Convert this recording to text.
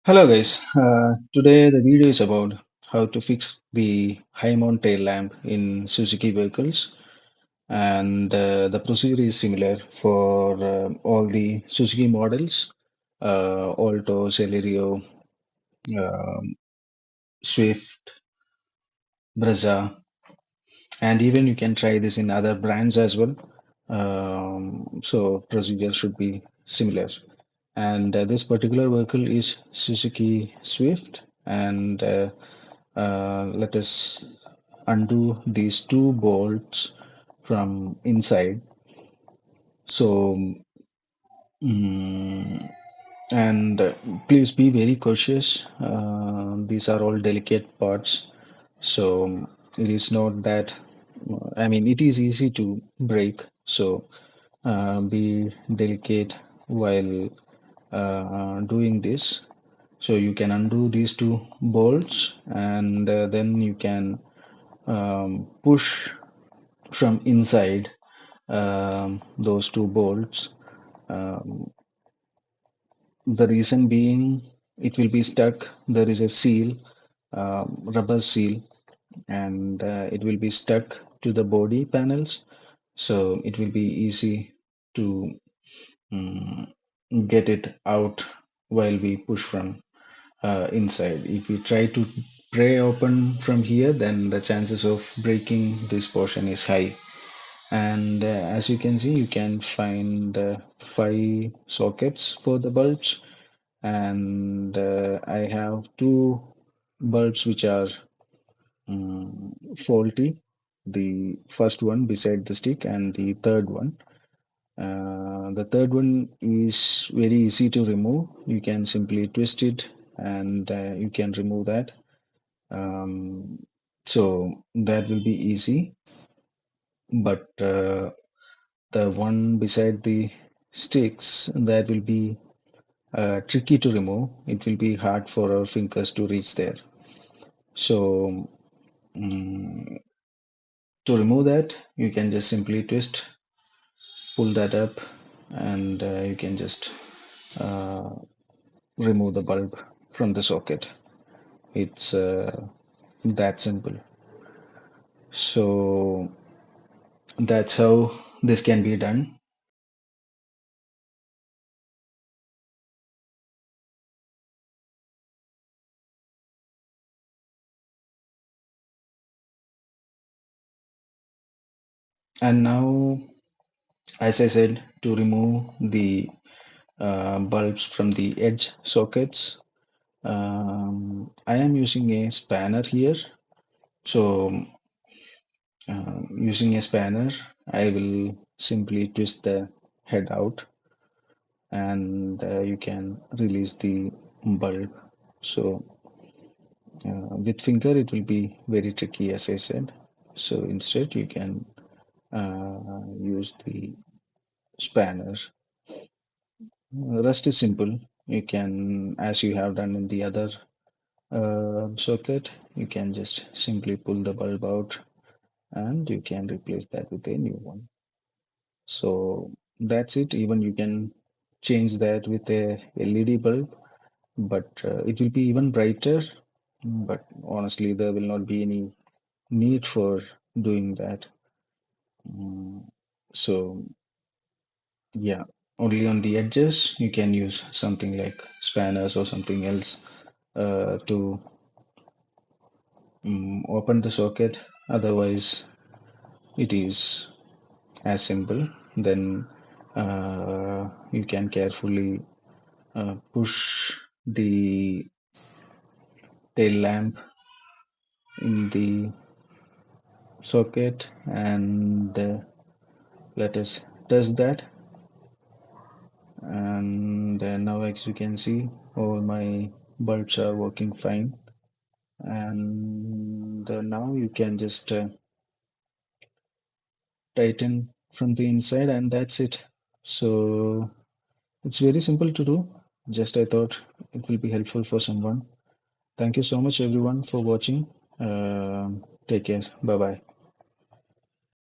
Hello guys, today the video is about how to fix the high mount tail lamp in Suzuki vehicles, and the procedure is similar for all the Suzuki models, Alto, Celerio, um Swift, Brezza, and even you can try this in other brands as well. So procedure should be similar. And this particular vehicle is Suzuki Swift, and let us undo these two bolts from inside. So, mm, and please be very cautious. These are all delicate parts. So, it is not that, I mean, it is easy to break. So, be delicate while doing this. So, you can undo these two bolts, and then you can push from inside those two bolts. Um, the reason being, it will be stuck. There is a seal, rubber seal, and it will be stuck to the body panels. So it will be easy to um, get it out while we push from inside. If we try to pry open from here, then the chances of breaking this portion is high. And as you can see, you can find five sockets for the bulbs, and I have two bulbs which are faulty, the first one beside the stick and the third one. The third one is very easy to remove. You can simply twist it, and you can remove that. um, so that will be easy, but the one beside the sticks, that will be tricky to remove. It will be hard for our fingers to reach there. So mm, to remove that, you can just simply twist, pull that up, and you can just uh, remove the bulb from the socket. It's that simple. So that's how this can be done. And now, as I said, to remove the bulbs from the edge sockets, I am using a spanner here. So using a spanner, I will simply twist the head out, and you can release the bulb. So with finger it will be very tricky, as I said. So instead you can use the spanner. Rest is simple. You can, as you have done in the other socket, you can just simply pull the bulb out, and you can replace that with a new one. So that's it. Even you can change that with a LED bulb, but it will be even brighter. But honestly, there will not be any need for doing that. Mm, So yeah, only on the edges you can use something like spanners or something else to open the socket. Otherwise, it is as simple. Then you can carefully push the tail lamp in the socket, and let us test that. And now, as you can see, all my bulbs are working fine. And now you can just tighten from the inside, and that's it. So it's very simple to do. Just I thought it will be helpful for someone. Thank you so much everyone for watching. Take care. Bye bye.